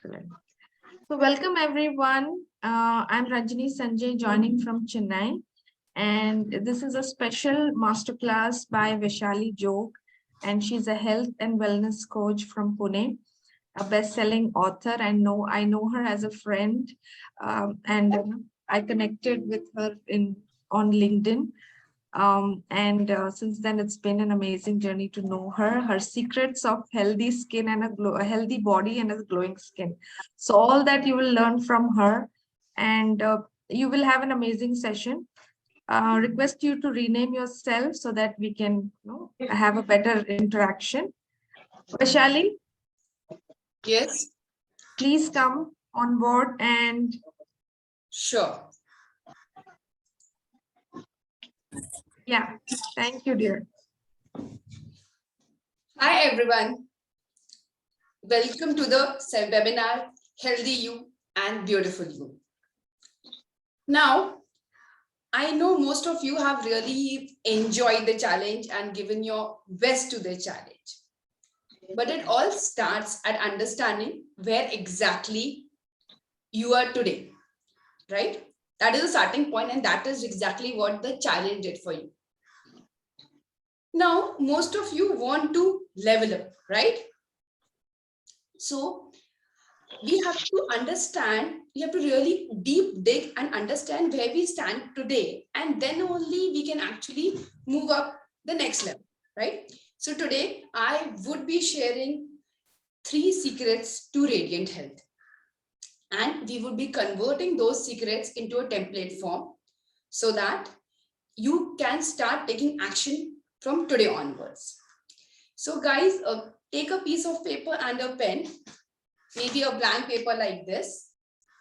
Excellent. So welcome everyone. I'm Rajini Sanjay joining from Chennai. And this is a special masterclass by Vaishali Jog. And she's a health and wellness coach from Pune, a best-selling author. And I know her as a friend. And I connected with her on LinkedIn. Since then, it's been an amazing journey to know her secrets of healthy skin and a healthy body and a glowing skin. So all that you will learn from her, and you will have an amazing session. Request you to rename yourself so that we can have a better interaction. Vaishali, yes, please come on board and sure. yeah, thank you, dear. Hi everyone. Welcome to the webinar Healthy You and Beautiful You. Now, I know most of you have really enjoyed the challenge and given your best to the challenge. But it all starts at understanding where exactly you are today, right? That is the starting point, and that is exactly what the challenge did for you. Now, most of you want to level up, right? So we have to understand, we have to really deep dig and understand where we stand today, and then only we can actually move up the next level, right? So today I would be sharing 3 secrets to radiant health, and we would be converting those secrets into a template form so that you can start taking action from today onwards. So guys, take a piece of paper and a pen, maybe a blank paper like this.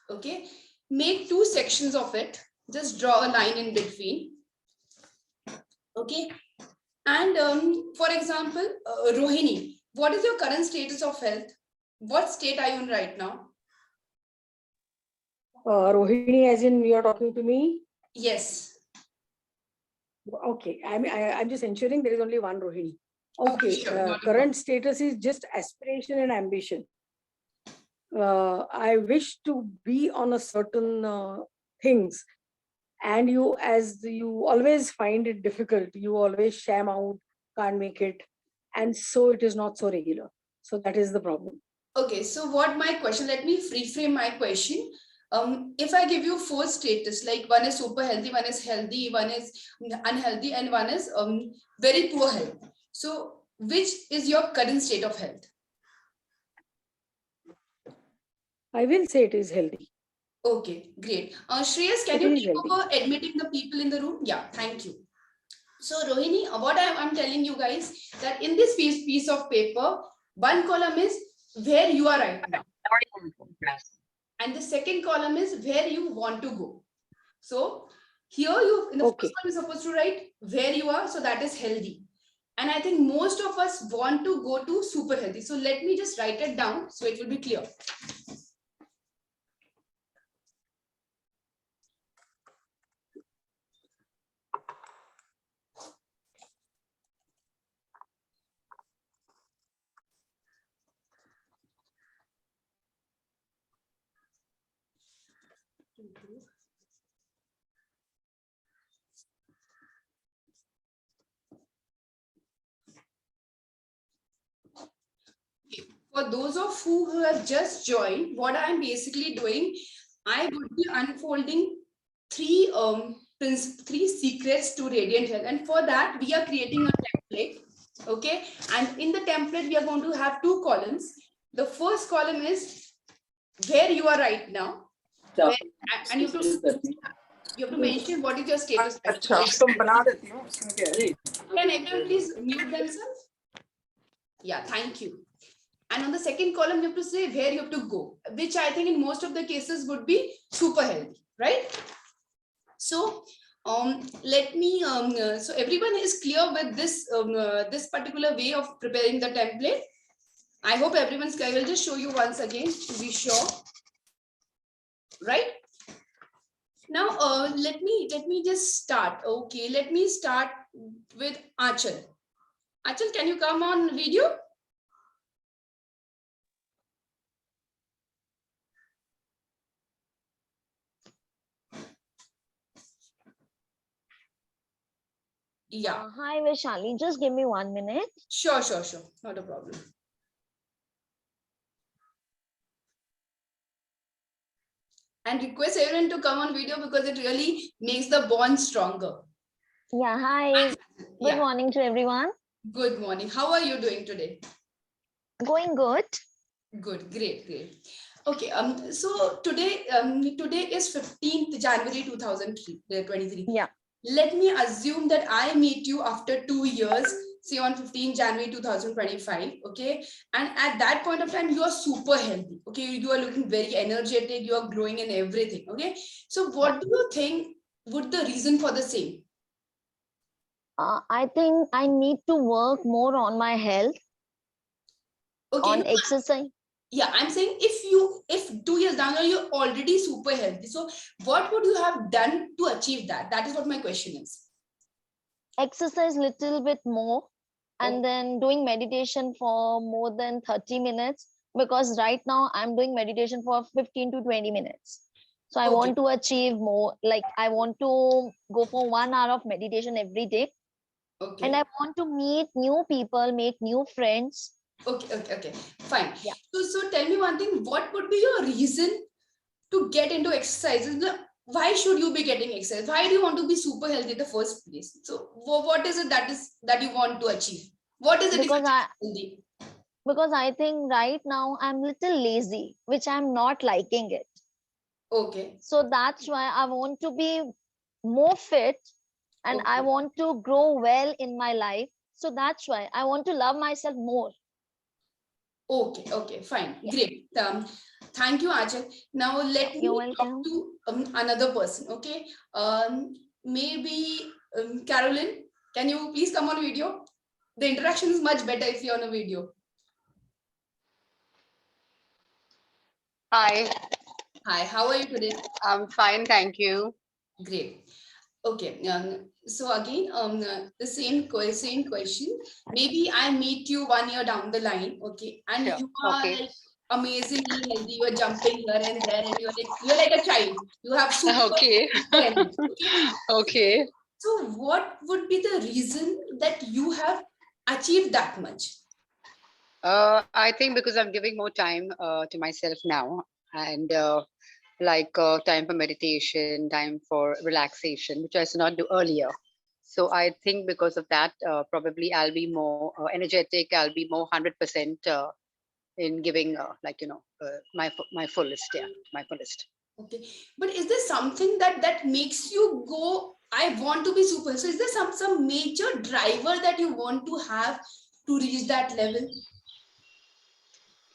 Okay, make 2 sections of it. Just draw a line in between. Okay, and for example, Rohini, what is your current status of health? What state are you in right now? Rohini, as in you're talking to me? Yes. Okay, I'm just ensuring there is only one Rohini. Okay, Sure, current status is just aspiration and ambition. I wish to be on a certain things, and as you always find it difficult, you always sham out, can't make it, and so it is not so regular. So that is the problem. Okay, so what my question, let me reframe my question. If I give you 4 status, like one is super healthy, one is healthy, one is unhealthy, and one is very poor health. So which is your current state of health? I will say it is healthy. Okay, great. Shreyas, can you take over admitting the people in the room? Yeah, thank you. So Rohini, what I'm telling you guys, that in this piece of paper, one column is where you are right now. And the second column is where you want to go. So here you, in the first column, you're supposed to write where you are, so that is healthy. And I think most of us want to go to super healthy. So let me just write it down so it will be clear. For those of you who have just joined, what I'm basically doing, I would be unfolding 3 secrets to radiant health, and for that we are creating a template. Okay, and in the template we are going to have 2 columns. The first column is where you are right now, and you have to mention what is your status. Can everyone please mute themselves? Yeah, thank you. And on the second column, you have to say where you have to go, which I think in most of the cases would be super healthy, right? So let me, so everyone is clear with this, this particular way of preparing the template. I hope everyone's clear. I will just show you once again to be sure, right? Now, let me just start. Okay, let me start with Achal. Achal, can you come on video? Yeah, Hi, Vaishali. Just give me 1 minute. sure. Not a problem. And request everyone to come on video because it really makes the bond stronger. Yeah, hi. Good Yeah, morning to everyone. good morning. How are you doing today? Going good. Good, great. Okay, so today is 15th January 2023. Yeah. Let me assume that I meet you after 2 years, say on 15 January 2025. Okay, and at that point of time, you are super healthy. Okay, you are looking very energetic, you are growing in everything. Okay, so what do you think would the reason for the same? I think I need to work more on my health, Okay, on exercise. yeah, I'm saying if 2 years down the line you're already super healthy, so what would you have done to achieve that? That is what my question is. Exercise little bit more, and Okay. then doing meditation for more than 30 minutes, because right now I'm doing meditation for 15 to 20 minutes. So I Okay. want to achieve more. Like I want to go for 1 hour of meditation every day, and I Okay. want to meet new people, make new friends. Okay, fine. Yeah. So tell me one thing, what would be your reason to get into exercises? Why should you be getting exercise? Why do you want to be super healthy in the first place? So what is it that you want to achieve? What is it if because i you're healthy? because I think right now I'm little lazy, which I'm not liking it. Okay. So that's why I want to be more fit, and I Okay. want to grow well in my life. So that's why I want to love myself more. Okay, fine, Yeah, great. Thank you, Achal. Now yeah, let you're me talk welcome. to another person. Okay, maybe Carolyn, can you please come on video? The interaction is much better if you're on a video. Hi, Hi, how are you today? I'm fine, thank you. Great. Okay. So again, same question. Maybe I meet you 1 year down the line, okay, and Sure. you are Okay. like amazingly healthy. You are jumping here and there, and you're like a child. You have Okay. super energy. Okay. Okay. So what would be the reason that you have achieved that much? I think because I'm giving more time to myself now, and time for meditation, time for relaxation, which I used to not do earlier. So I think because of that, probably I'll be more energetic. I'll be more 100% in giving, my fullest. Yeah, my fullest. Okay, but is there something that makes you go, I want to be super? So is there some major driver that you want to have to reach that level?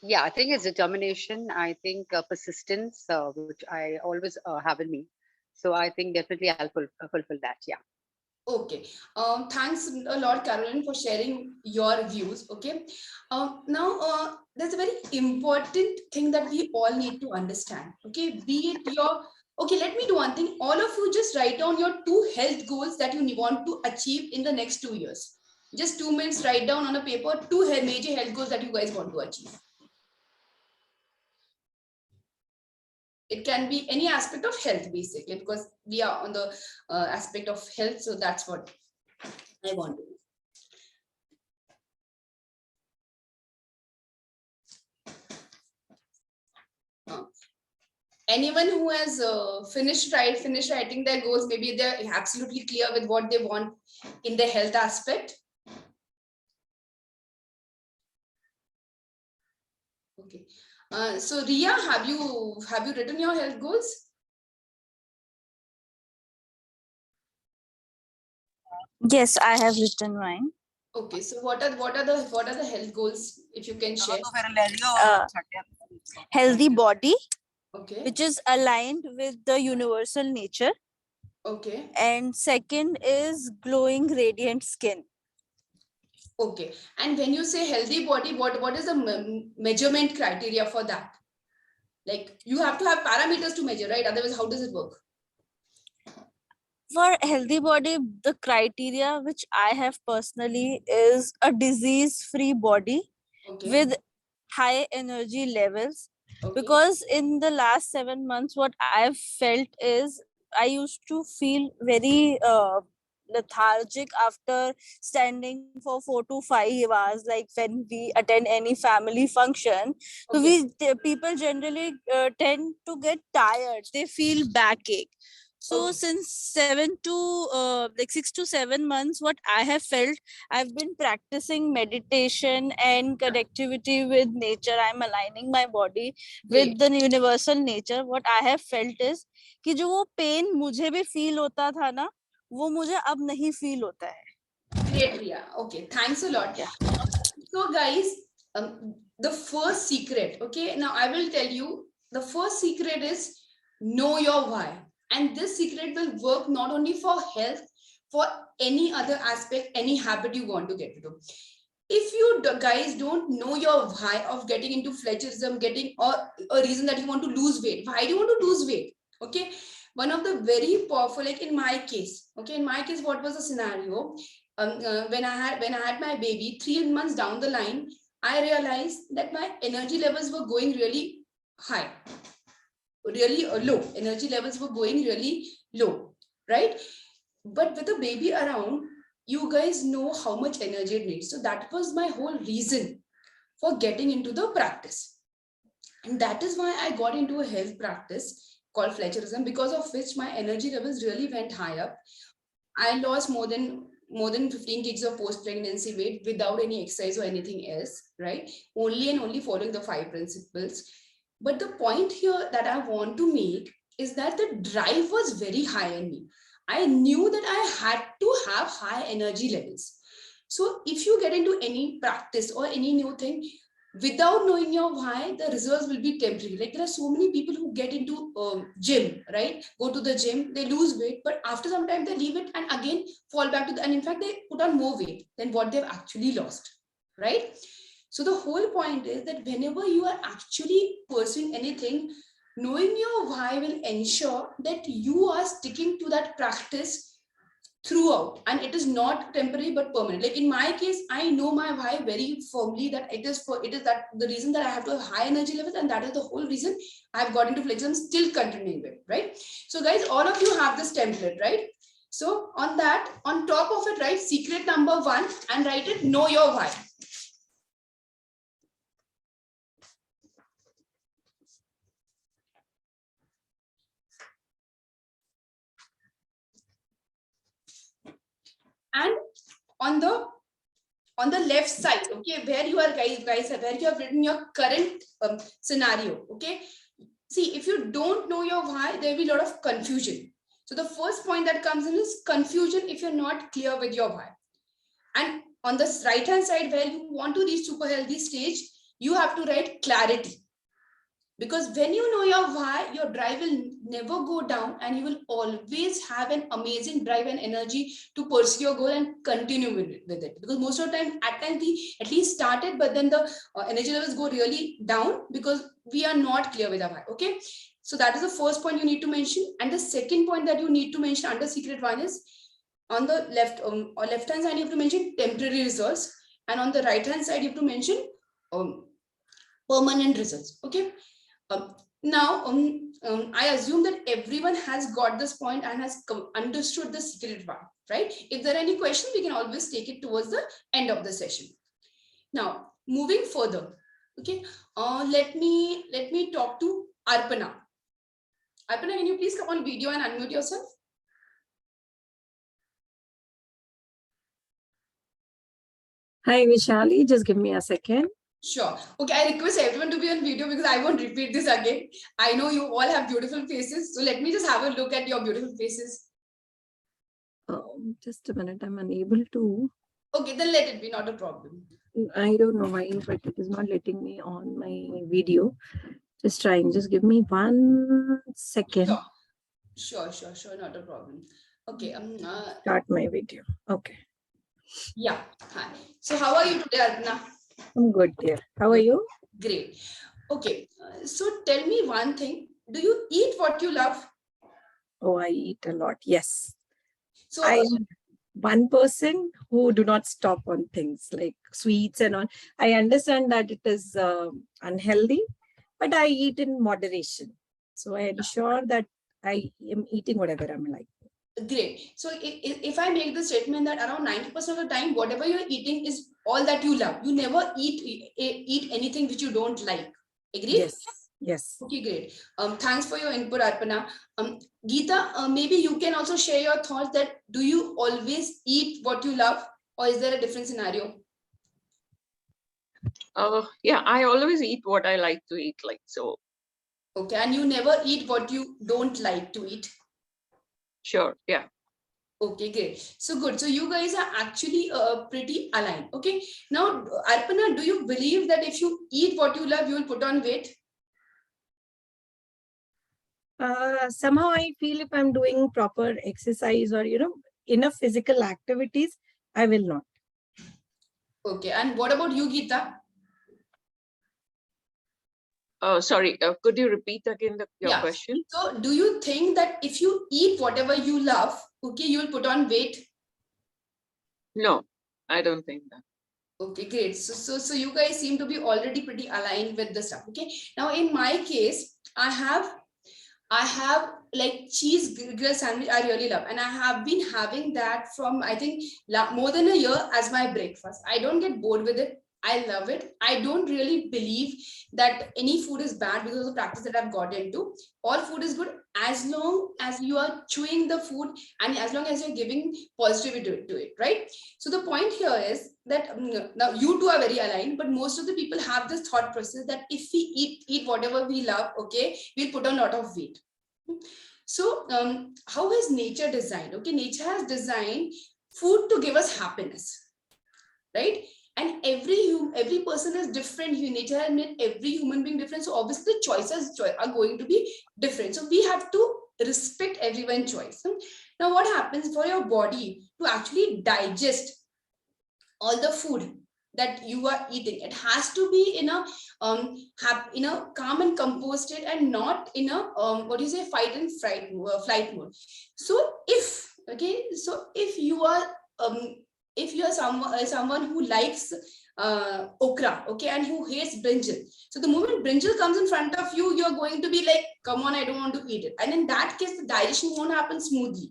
Yeah, I think it's determination. I think persistence, which I always have in me. So I think definitely I'll fulfill that. Yeah. Okay. Thanks a lot, Caroline, for sharing your views. Okay. Now, there's a very important thing that we all need to understand. Okay. Okay, let me do one thing. All of you just write down your 2 health goals that you want to achieve in the next 2 years. Just 2 minutes, write down on a paper major health goals that you guys want to achieve. It can be any aspect of health, basically, because we are on the aspect of health. So that's what I want to do. Anyone who has finished writing their goals, maybe they're absolutely clear with what they want in the health aspect. Okay. So Ria, have you written your health goals? Yes, I have written mine. Okay. So what are the health goals, if you can share? Healthy body, Okay. which is aligned with the universal nature. Okay. And second is glowing radiant skin. Okay. And when you say healthy body, what is the measurement criteria for that? Like you have to have parameters to measure, right? Otherwise, how does it work? For healthy body, the criteria which I have personally is a disease-free body Okay. with high energy levels. Okay. Because in the last 7 months, what I've felt is I used to feel very lethargic after standing for 4 to 5 hours, like when we attend any family function. So Okay. people generally tend to get tired, they feel backache. So Okay. since 6 to 7 months, what I have felt, I've been practicing meditation and connectivity with nature. I'm aligning my body with Great. the universal nature. What I have felt is कि जो वो pen मुझे भी feel होता था ना, वो मुझे अब नहीं फील होता है. Great, Priya. Okay, thanks a lot. Yeah. So, guys, the first secret, okay, now I will tell you the first secret is know your why. And this secret will work not only for health, for any other aspect, any habit you want to get into. If you guys don't know your why of getting into Fletcherism, getting or a reason that you want to lose weight, why do you want to lose weight? Okay, one of the very powerful, like in my case, okay, in my case, what was the scenario? When I had my baby, 3 months down the line, I realized that my energy levels were going really high, really low. Energy levels were going really low, right? But with a baby around, you guys know how much energy it needs. So that was my whole reason for getting into the practice. And that is why I got into a health practice called Fletcherism, because of which my energy levels really went high up. I lost more than 15 kgs of post-pregnancy weight without any exercise or anything else, right? Only and only following the 5 principles. But the point here that I want to make is that the drive was very high in me. I knew that I had to have high energy levels. So if you get into any practice or any new thing, without knowing your why, the results will be temporary. Like there are so many people who get into gym, right? Go to the gym, they lose weight, but after some time they leave it and again fall back to the, and in fact, they put on more weight than what they've actually lost, right? So the whole point is that whenever you are actually pursuing anything, knowing your why will ensure that you are sticking to that practice throughout, and it is not temporary but permanent. Like in my case, I know my why very firmly, that it is that the reason that I have to have high energy levels, and that is the whole reason I've got into Fletcherism, still continuing with, right? So guys, all of you have this template, right? So on that, on top of it, write secret number 1 and write it, know your why. And on the left side, okay, where you are guys, where you have written your current scenario, okay. See, if you don't know your why, there will be a lot of confusion. So the first point that comes in is confusion if you're not clear with your why. And on the right hand side, where you want to reach super healthy stage, you have to write clarity. Because when you know your why, your drive will never go down, and you will always have an amazing drive and energy to pursue your goal and continue with it. Because most of the time, at times we at least started, but then the energy levels go really down because we are not clear with our why. Okay, so that is the first point you need to mention. And the second point that you need to mention under secret one is on the left hand side, you have to mention temporary results, and on the right hand side, you have to mention permanent results. Okay. Now, I assume that everyone has got this point and has understood the secret one, right? If there are any questions, we can always take it towards the end of the session. Now, moving further, okay, let me talk to Arpana. Arpana, can you please come on video and unmute yourself? Hi, Vishali, just give me a second. Sure. Okay, I request everyone to be on video because I won't repeat this again. I know you all have beautiful faces, so let me just have a look at your beautiful faces. Just a minute, I'm unable to. Okay, then let it be, not a problem. I don't know why, but it is not letting me on my video. Just trying, just give me 1 second. Sure, not a problem. Okay. Start my video. Okay. Yeah. Hi. So how are you today, Arpana? I'm good, dear. How are you? Great. Okay. So tell me one thing. Do you eat what you love? Oh, I eat a lot. Yes. So I am one person who do not stop on things like sweets and all. I understand that it is unhealthy, but I eat in moderation. So I ensure that I am eating whatever I'm like. Great. So if I make the statement that around 90% of the time, whatever you're eating is all that you love. You never eat anything which you don't like. Agreed? Yes. Yes. Okay, great. Thanks for your input, Arpana. Geeta, maybe you can also share your thoughts that do you always eat what you love, or is there a different scenario? Yeah, I always eat what I like to eat, like so. Okay, and you never eat what you don't like to eat. Sure, yeah. Okay, great. So good. So you guys are actually pretty aligned. Okay. Now, Arpana, do you believe that if you eat what you love, you will put on weight? Somehow I feel if I'm doing proper exercise or, enough physical activities, I will not. Okay. And what about you, Geeta? Sorry, could you repeat again your Yeah. question? So do you think that if you eat whatever you love, okay, you will put on weight? No, I don't think that. Okay, great. So you guys seem to be already pretty aligned with the stuff. Okay. Now, in my case, I have like cheese grill sandwich I really love, and I have been having that from I think more than a year as my breakfast. I don't get bored with it. I love it. I don't really believe that any food is bad because of the practice that I've got into. All food is good as long as you are chewing the food and as long as you're giving positivity to it, right? So the point here is that now you two are very aligned, but most of the people have this thought process that if we eat whatever we love, okay, we'll put on a lot of weight. So how has nature designed? Okay, nature has designed food to give us happiness, right? And every person is different. Nature has made every human being different. So obviously the choices are going to be different. So we have to respect everyone's choice. Now what happens for your body to actually digest all the food that you are eating? It has to be in a calm and composed state and not in a fight and flight mode. So if you are someone who likes okra, okay, and who hates brinjal, so the moment brinjal comes in front of you, you're going to be like, come on, I don't want to eat it. And in that case, the digestion won't happen smoothly,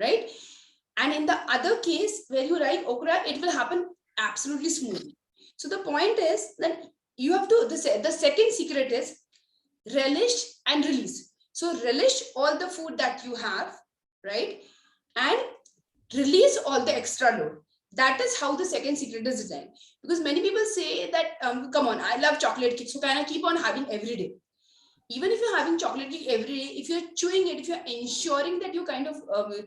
right? And in the other case where you like okra, it will happen absolutely smoothly. So the point is that you have to, the second secret is relish and release. So relish all the food that you have, right? And release all the extra load. That is how the second secret is designed. Because many people say that, come on, I love chocolate cake, so can I keep on having every day? Even if you're having chocolate cake every day, if you're chewing it, if you're ensuring that you're kind of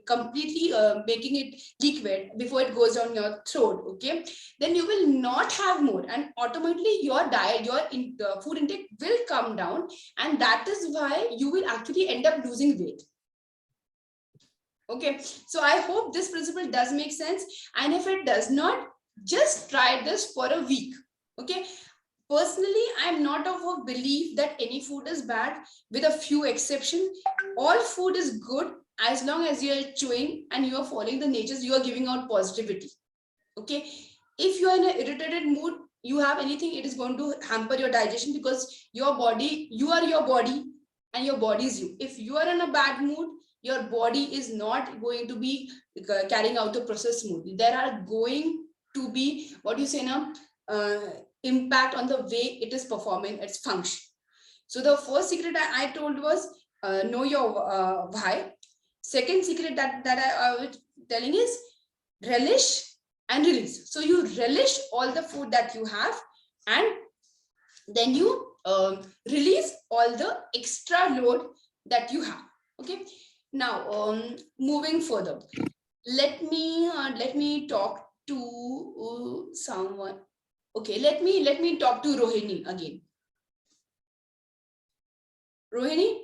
completely making it liquid before it goes down your throat, okay, then you will not have more, and automatically your diet, your food intake will come down, and that is why you will actually end up losing weight. Okay, so I hope this principle does make sense, and if it does not, just try this for a week. Okay. Personally, I'm not of a belief that any food is bad, with a few exceptions. All food is good as long as you're chewing and you are following the natures, you are giving out positivity. Okay. If you are in an irritated mood, you have anything, it is going to hamper your digestion, because your body, you are your body and your body is you. If you are in a bad mood, your body is not going to be carrying out the process smoothly. There are going to be, what do you say now? Impact on the way it is performing its function. So the first secret I told was know your why. Second secret that I was telling is relish and release. So you relish all the food that you have, and then you release all the extra load that you have. Okay. Now moving further, let me talk to someone. Okay, let me talk to Rohini again. Rohini?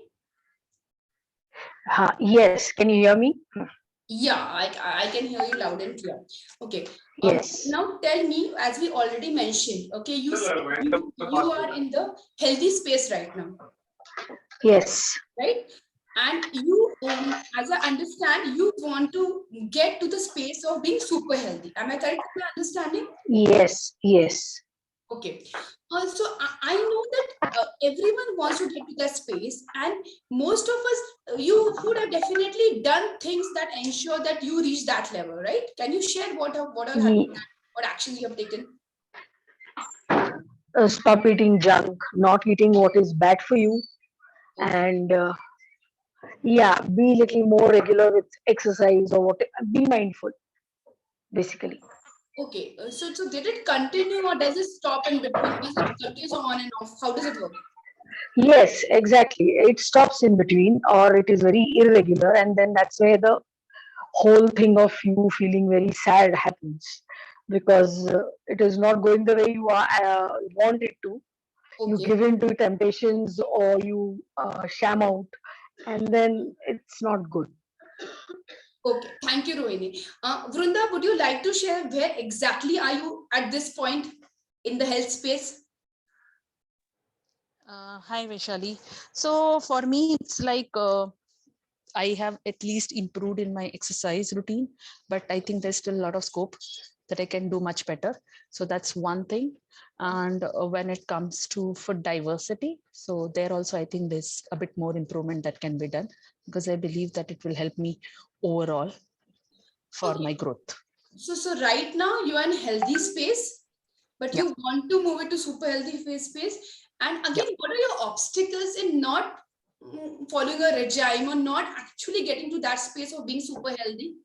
Yes, can you hear me? Yeah, I can hear you loud and clear. Okay. Yes. Now tell me, as we already mentioned, okay, you are in the healthy space right now. Yes. Right? And you, as I understand, you want to get to the space of being super healthy. Am I correct in my understanding? Yes. Yes. Okay. Also, I know that everyone wants to get to that space, and most of us, you would have definitely done things that ensure that you reach that level, right? Can you share what all have you Ye- done, what actions you have taken? Stop eating junk, not eating what is bad for you, Okay. and yeah, be little more regular with exercise or what. Be mindful, basically. Okay. So did it continue or does it stop in between? Does it continues on and off? How does it work? Yes, exactly. It stops in between, or it is very irregular, and then that's where the whole thing of you feeling very sad happens because it is not going the way you want it to. You Okay. give in to temptations or you sham out, and then it's not good. Okay. Thank you, Rohini. Vrunda, would you like to share where exactly are you at this point in the health space? Hi, Vaishali. So for me, it's like I have at least improved in my exercise routine, but I think there's still a lot of scope that I can do much better. So that's one thing. And when it comes to food diversity, so there also I think there's a bit more improvement that can be done because I believe that it will help me overall for my Okay. growth. So right now you are in healthy space, but Yeah, you want to move it to super healthy space. And yeah. again, what are your obstacles in not following a regime or not actually getting to that space of being super healthy?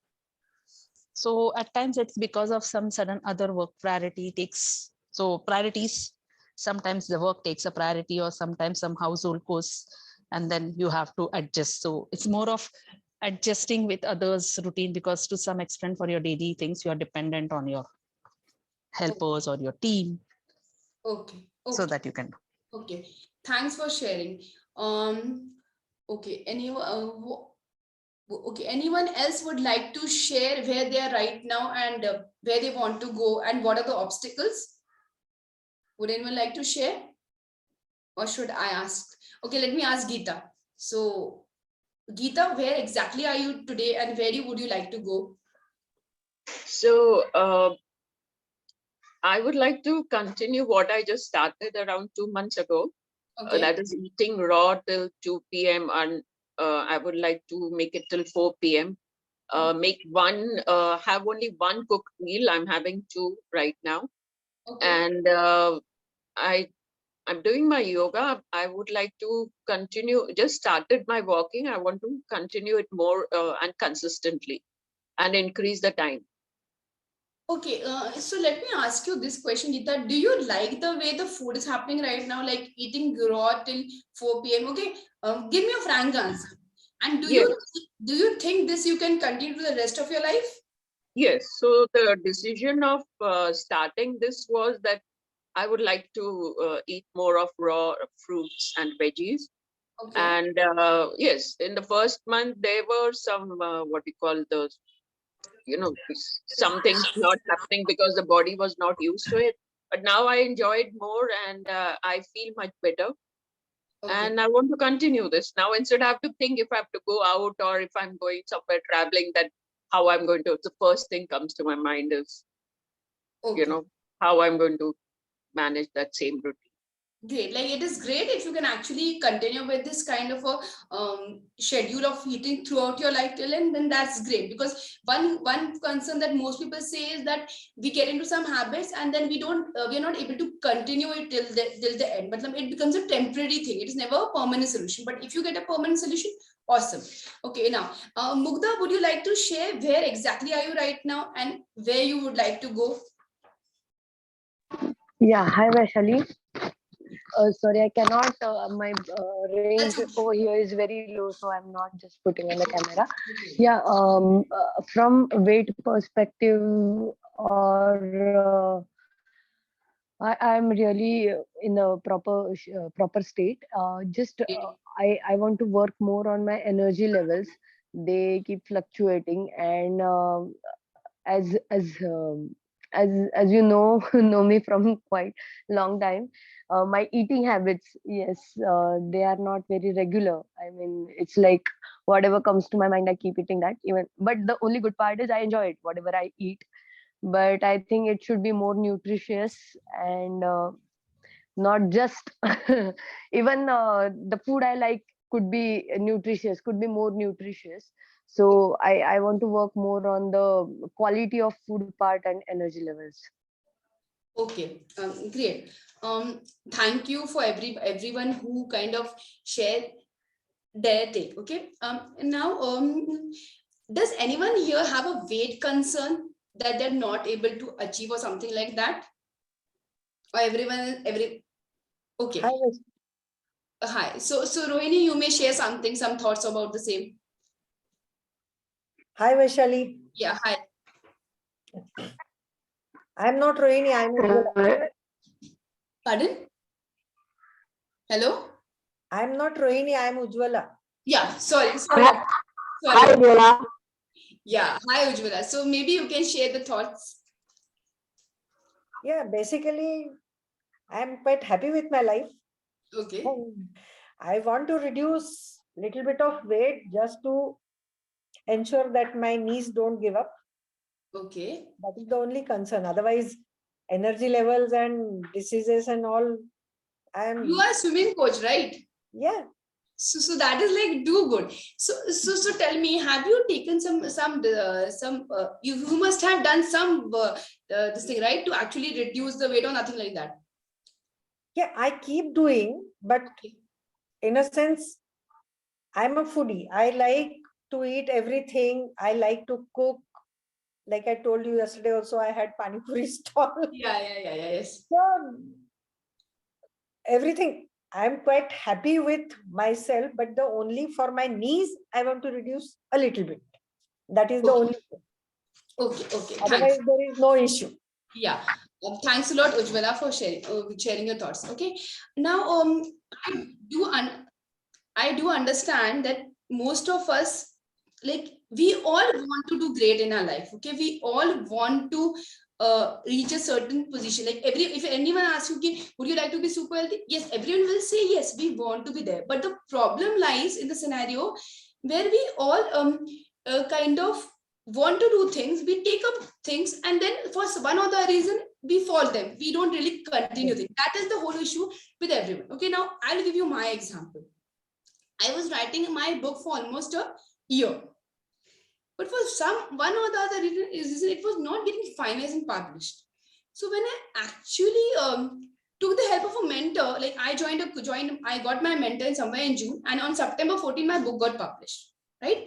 So at times it's because of some sudden other work priority takes, so priorities, sometimes the work takes a priority or sometimes some household goes and then you have to adjust. So it's more of adjusting with others routine because to some extent for your daily things, you are dependent on your helpers or your team Okay. so Okay. that you can. Okay. Thanks for sharing. Okay. Okay. Anyone else would like to share where they are right now and where they want to go and what are the obstacles? Would anyone like to share? Or should I ask? Okay, let me ask Geeta. So, Geeta, where exactly are you today and where would you like to go? So I would like to continue what I just started around 2 months ago. Okay. That is eating raw till 2 p.m. and I would like to make it till 4 p.m. Have only one cooked meal. I'm having two right now. Okay. And I'm doing my yoga. I would like to continue, just started my walking. I want to continue it more and consistently and increase the time. Okay, so let me ask you this question, Geeta. Do you like the way the food is happening right now, like eating raw till 4 p.m.? Okay, give me a frank answer. And Yes, do you think this you can continue to the rest of your life? yes. So the decision of starting this was that I would like to eat more of raw fruits and veggies. Okay. And yes, in the first month, there were some, what we call those, some things not happening because the body was not used to it. But now I enjoy it more and I feel much better. Okay. And I want to continue this. Now, instead, I have to think if I have to go out or if I'm going somewhere traveling, that how I'm going to, the first thing comes to my mind is, you Okay. know, how I'm going to manage that same routine. Great. Like it is great if you can actually continue with this kind of a schedule of eating throughout your life till end, then that's great. Because one concern that most people say is that we get into some habits and then we're not able to continue it till the end. But it becomes a temporary thing. It is never a permanent solution. But if you get a permanent solution, awesome. Okay, now Mugdha, would you like to share where exactly are you right now and where you would like to go? Yeah, hi Vaishali. Sorry, I cannot. My range That's okay. over here is very low, so I'm not just putting on the camera. Okay. Yeah, from weight perspective, or I'm really in a proper state. Just I want to work more on my energy levels. They keep fluctuating, and as as um, as you know know me from quite long time, my eating habits, yes, they are not very regular. I mean, it's like whatever comes to my mind, I keep eating that. Even, but the only good part is I enjoy it, whatever I eat. but I think it should be more nutritious and not just even the food I like could be nutritious, could be more nutritious. So I want to work more on the quality of food part and energy levels. Okay, great. Thank you for everyone who kind of shared their take. Okay. Now, does anyone here have a weight concern that they're not able to achieve or something like that? Or okay. Hi, Hi. So Rohini, you may share some thoughts about the same. Hi, Vaishali. Yeah. Hi. I'm not Rohini. I'm Ujjwala. Pardon? Hello. I'm not Rohini. I'm Ujjwala. Yeah. Sorry. Hi, Ujjwala. Yeah. Hi, Ujjwala. So maybe you can share the thoughts. Yeah, basically, I'm quite happy with my life. Okay. I want to reduce a little bit of weight just to ensure that my knees don't give up. Okay. That is the only concern. Otherwise, energy levels and diseases and all, You are a swimming coach, right? Yeah. So that is like do good. So tell me, have you taken you must have done some this thing, right, to actually reduce the weight or nothing like that? Yeah, I keep doing, but in a sense, I'm a foodie. I like to eat everything. I like to cook. Like I told you yesterday also, I had Pani Puri stall. Yeah, yes. So everything, I'm quite happy with myself, but the only for my knees, I want to reduce a little bit. That is the only thing. Okay. Otherwise, Thanks. there is no issue. Yeah. Thanks a lot, Ujjwala, for sharing your thoughts. Okay. Now, I do understand that most of us, like, we all want to do great in our life. Okay, we all want to reach a certain position. Like if anyone asks you, okay, would you like to be super healthy? Yes, everyone will say yes. We want to be there. But the problem lies in the scenario where we all kind of want to do things. We take up things, and then for one or the reason we fall them. We don't really continue things. That is the whole issue with everyone. Okay, now I'll give you my example. I was writing my book for almost a year. But for one or the other reason, it was not getting finalized and published. So when I actually took the help of a mentor, like I got my mentor in somewhere in June, and on September 14, my book got published. Right?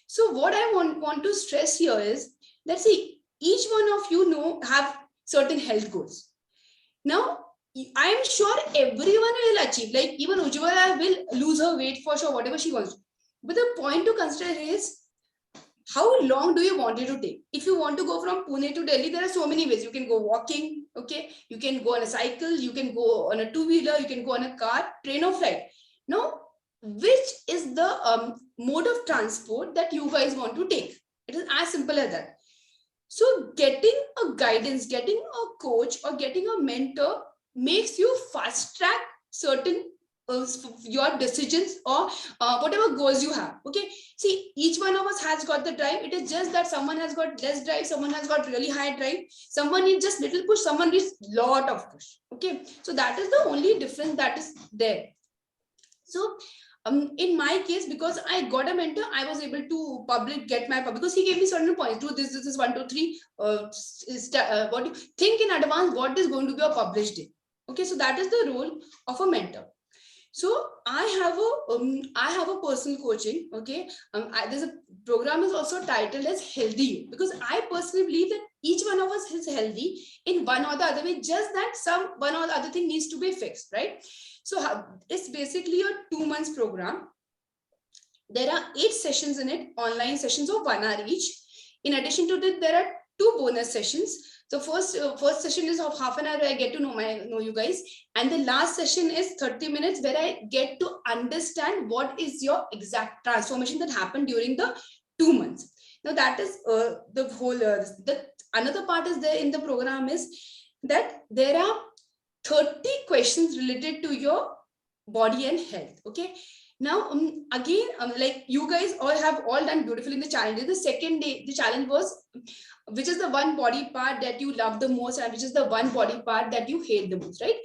So what I want to stress here is that, see, each one of you have certain health goals. Now, I'm sure everyone will achieve, like even Ujjwala will lose her weight for sure, whatever she wants. But the point to consider is, how long do you want it to take? If you want to go from Pune to Delhi, there are so many ways. You can go walking, okay? You can go on a cycle, you can go on a two-wheeler, you can go on a car, train or flight. Now, which is the mode of transport that you guys want to take? It is as simple as that. So getting a guidance, getting a coach or getting a mentor makes you fast track certain your decisions or whatever goals you have. Okay, see, each one of us has got the drive. It is just that someone has got less drive, someone has got really high drive, someone needs just little push, someone needs lot of push. Okay, so that is the only difference that is there. So in my case, because I got a mentor, I was able to get my because he gave me certain points. Do this is 1, 2, 3. What you think in advance, what is going to be a published day. Okay, so that is the role of a mentor. So I have a personal coaching. Okay, there's a program is also titled as Healthy You, because I personally believe that each one of us is healthy in one or the other way. Just that one or the other thing needs to be fixed, right? So it's basically a 2 months program. There are 8 sessions in it, online sessions of 1 hour each. In addition to that, there are 2 bonus sessions. So first session is of half an hour where I get to know you guys, and the last session is 30 minutes where I get to understand what is your exact transformation that happened during the 2 months. Now that is the whole. Another part is there in the program is that there are 30 questions related to your body and health. Okay. Now, again, like you guys all have all done beautifully in the challenge. The second day, the challenge was, which is the one body part that you love the most and which is the one body part that you hate the most, right?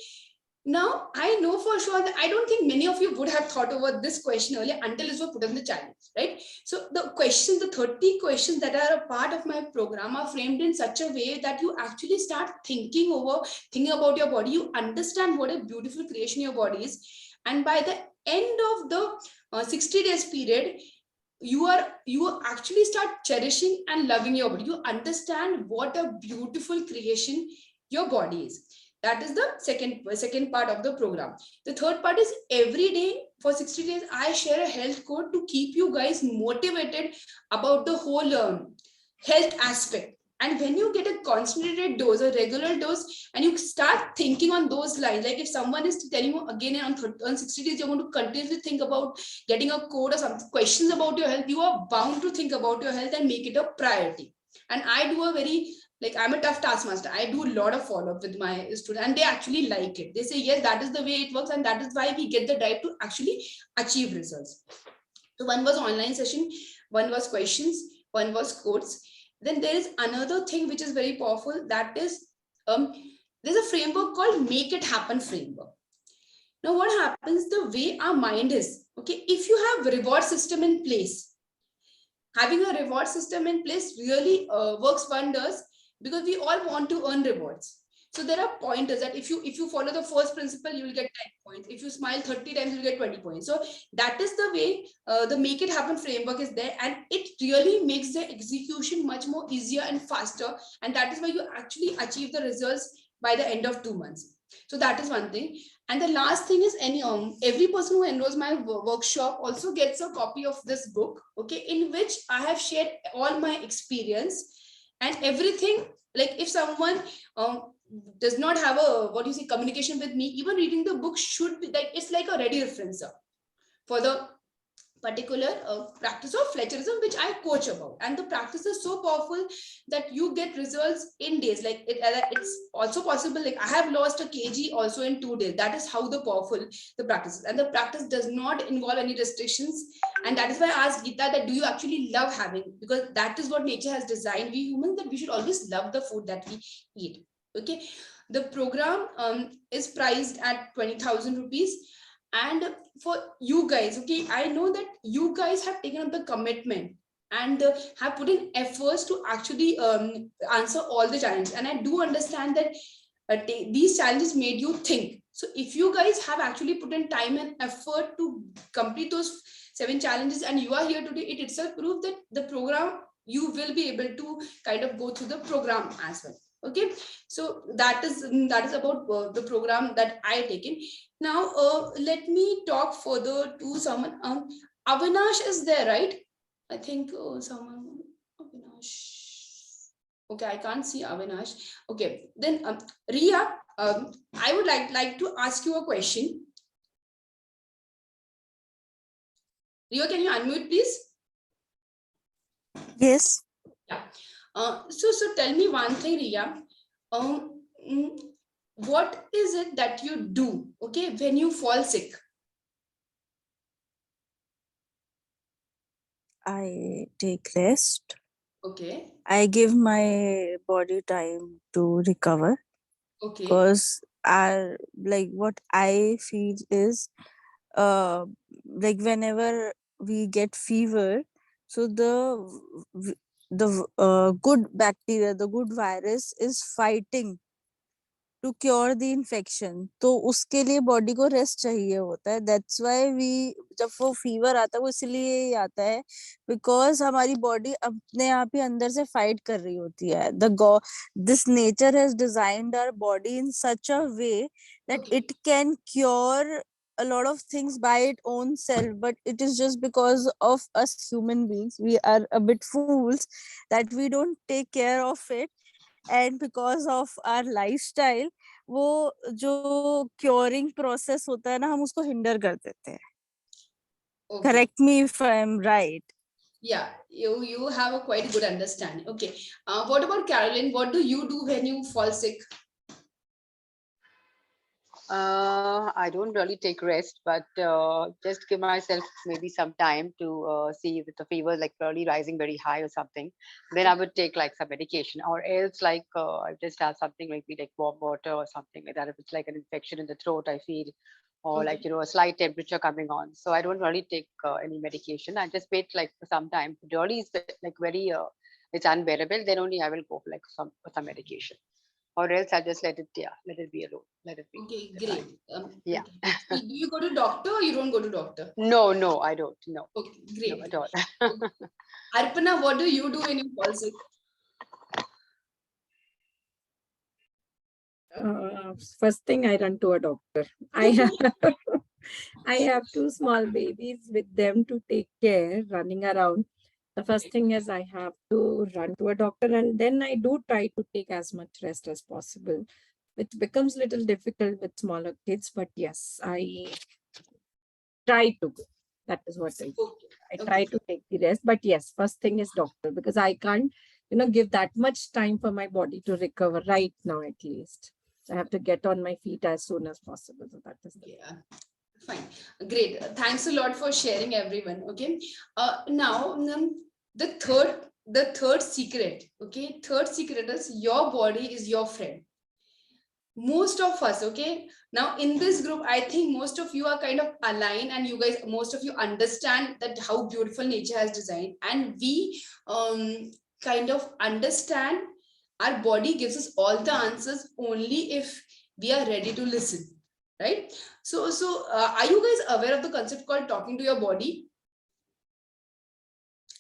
Now, I know for sure that I don't think many of you would have thought over this question earlier until it was put on the challenge, right? So the questions, the 30 questions that are a part of my program are framed in such a way that you actually start thinking about your body. You understand what a beautiful creation your body is. And by the end of the 60 days period, you actually start cherishing and loving your body. You understand what a beautiful creation your body is. That is the second part of the program. The third part is every day for 60 days, I share a health code to keep you guys motivated about the whole health aspect. And when you get a concentrated dose, a regular dose, and you start thinking on those lines, like if someone is telling you again on 60 days, you're going to continuously think about getting a code or some questions about your health, you are bound to think about your health and make it a priority. And I do I'm a tough taskmaster. I do a lot of follow-up with my students and they actually like it. They say, yes, that is the way it works. And that is why we get the drive to actually achieve results. So one was online session, one was questions, one was codes. Then there is another thing which is very powerful. That is, there's a framework called Make It Happen framework. Now what happens, the way our mind is, okay, if you have a reward system in place, having a reward system in place really works wonders, because we all want to earn rewards. So there are pointers that if you follow the first principle, you will get 10 points. If you smile 30 times, you'll get 20 points. So that is the way the Make It Happen framework is there. And it really makes the execution much more easier and faster. And that is why you actually achieve the results by the end of 2 months. So that is one thing. And the last thing is every person who enrolls my workshop also gets a copy of this book, okay, in which I have shared all my experience and everything. Like if someone does not have a communication with me, even reading the book should be like, it's like a ready referencer for the particular practice of Fletcherism, which I coach about. And the practice is so powerful that you get results in days. Like it's also possible, like I have lost a kg also in 2 days. That is how powerful the practice is. And the practice does not involve any restrictions. And that is why I asked Geeta that do you actually love having, because that is what nature has designed we humans, that we should always love the food that we eat. Okay. The program is priced at 20,000 rupees. And for you guys, okay, I know that you guys have taken up the commitment and have put in efforts to actually answer all the challenges. And I do understand that these challenges made you think. So if you guys have actually put in time and effort to complete those 7 challenges and you are here today, it itself proves that the program, you will be able to kind of go through the program as well. Okay, so that is about the program that I taken. Now let me talk further to someone. Avinash is there, right? I think someone, Avinash. Okay, I can't see Avinash. Okay, then Ria, I would like to ask you a question. Ria, can you unmute, please? Yes. Yeah. So tell me one thing, Ria. What is it that you do, okay, when you fall sick? I take rest. Okay. I give my body time to recover. Okay. Because what I feel is like whenever we get fever, so the good bacteria, the good virus is fighting to cure the infection. तो उसके लिए body को rest चाहिए होता है. That's why we जब वो fever आता है वो इसलिए आता है because हमारी बॉडी अपने आप ही अंदर से फाइट कर रही होती है. This nature has designed our body in such a way that it can cure a lot of things by its own self, but it is just because of us human beings, we are a bit fools that we don't take care of it, and because of our lifestyle वो जो curing process होता है ना, हम उसको hinder कर देते हैं. Correct me if I'm right. Yeah, you have a quite good understanding. Okay. What about Caroline? What do you do when you fall sick? I don't really take rest, but just give myself maybe some time to see if the fever is like really rising very high or something. Then I would take like some medication, or else like I just have something maybe like warm water or something like that. If it's like an infection in the throat, I feel, or like a slight temperature coming on. So I don't really take any medication. I just wait like for some time. If it really is like very it's unbearable, then only I will go for like some medication. Or else I'll just let it be alone. Let it be. Okay, That's great. fine. Yeah. Okay. So do you go to doctor or you don't go to doctor? No, I don't. No, Okay, no great. at all. Arpana, what do you do when you fall sick? First thing, I run to a doctor. I have I have two small babies with them to take care, running around. The first thing is I have to run to a doctor, and then I do try to take as much rest as possible, which becomes little difficult with smaller kids. But yes, I try to. That is what I do. I try to take the rest. But yes, first thing is doctor, because I can't, give that much time for my body to recover right now, at least. So I have to get on my feet as soon as possible. So that is Yeah, fine. Great. Thanks a lot for sharing, everyone. Okay. Now the third secret. Okay. Third secret is your body is your friend. Most of us, okay, now in this group, I think most of you are kind of aligned, and you guys, most of you understand that how beautiful nature has designed, and we kind of understand our body gives us all the answers only if we are ready to listen, right? So are you guys aware of the concept called talking to your body?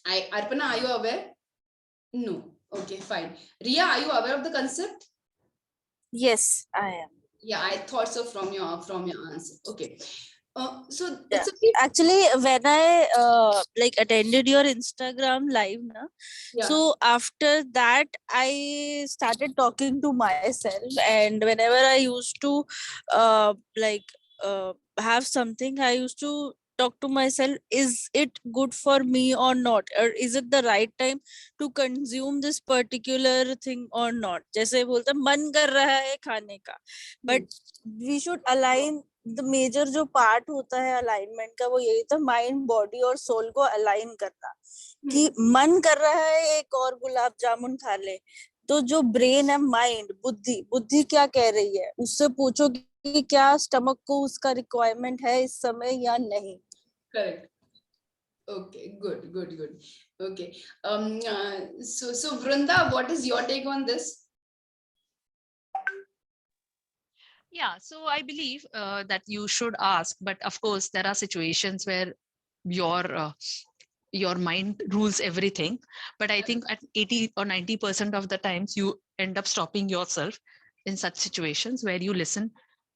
Arpana, are you aware? No. Okay, fine. Ria, are you aware of the concept? Yes, I am. Yeah, I thought so from your answer. Okay. So Yeah. it's a bit, Actually, when I attended your Instagram live, na, yeah. so after that I started talking to myself, and whenever I used to have something, I used to talk to myself, is it good for me or not, or is it the right time to consume this particular thing or not. जैसे बोलते हैं, मन कर रहा है खाने का, but we should align the major जो part होता है alignment का, वो यही था, mind, body और soul को align करना, कि मन कर रहा है एक और गुलाब जामुन खा ले, तो जो ब्रेन है, माइंड, बुद्धि क्या कह रही है, उससे पूछो कि क्या स्टमक को उसका रिक्वायरमेंट है इस समय या नहीं. Correct. Okay, good. Okay. So Vrunda, what is your take on this? Yeah, so I believe that you should ask, but of course there are situations where your mind rules everything. But I think at 80 or 90% of the times you end up stopping yourself in such situations where you listen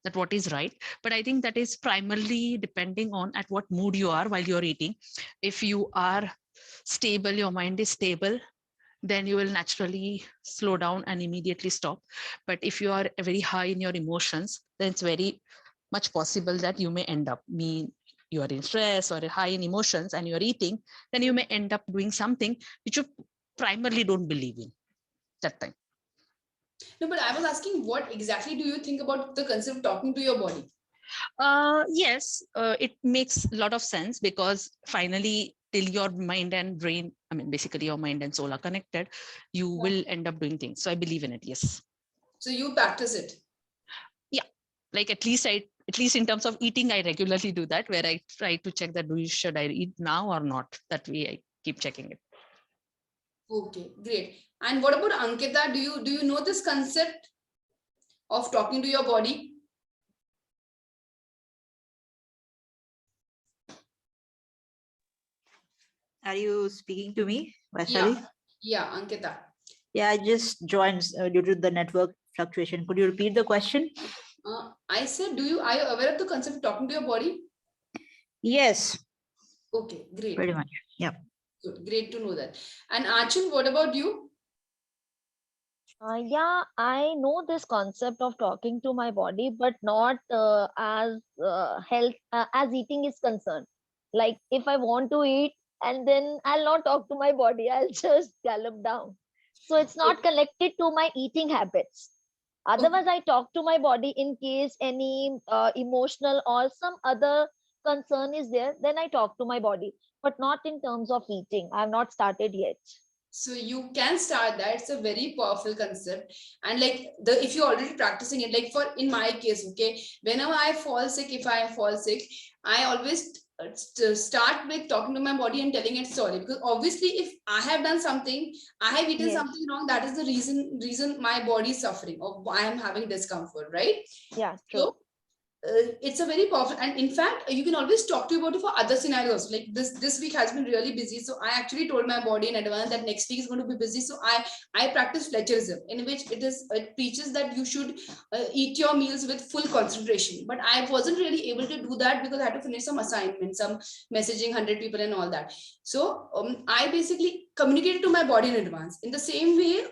that what is right. But I think that is primarily depending on at what mood you are while you're eating. If you are stable, your mind is stable, then you will naturally slow down and immediately stop. But if you are very high in your emotions, then it's very much possible that you may end up you are in stress or high in emotions and you're eating, then you may end up doing something which you primarily don't believe in that time. No, but I was asking, what exactly do you think about the concept of talking to your body? Yes, it makes a lot of sense, because finally, till your mind and brain, I mean, basically your mind and soul are connected, you will end up doing things. So I believe in it, yes. So you practice it? Yeah, like at least in terms of eating, I regularly do that, where I try to check that should I eat now or not. That way I keep checking it. Okay, great. And what about Ankita? Do you know this concept of talking to your body? Are you speaking to me, Vaishali? Yeah, Ankita. Yeah, I just joined due to the network fluctuation. Could you repeat the question? I said, are you aware of the concept of talking to your body? Yes. Okay, great. Pretty much. Yeah. Good, great to know that. And Achal, what about you? Yeah, I know this concept of talking to my body, but not as health as eating is concerned. Like if I want to eat, and then I'll not talk to my body, I'll just gallop down. So it's not connected to my eating habits. Otherwise, I talk to my body in case any emotional or some other concern is there, then I talk to my body, but not in terms of eating. I have not started yet. So you can start that. It's a very powerful concept. And like if you're already practicing it, like in my case, okay, whenever I fall sick, if I fall sick, I always start with talking to my body and telling it sorry, because obviously if I have done something, I have eaten Yes. something wrong, that is the reason my body is suffering or I am having discomfort, right? Yeah, true. So it's a very powerful, and in fact you can always talk to your body for other scenarios. Like this week has been really busy, so I actually told my body in advance that next week is going to be busy, so I practice Fletcherism, in which it preaches that you should eat your meals with full concentration. But I wasn't really able to do that because I had to finish some assignments, some messaging 100 people and all that. So I basically communicated to my body in advance. In the same way,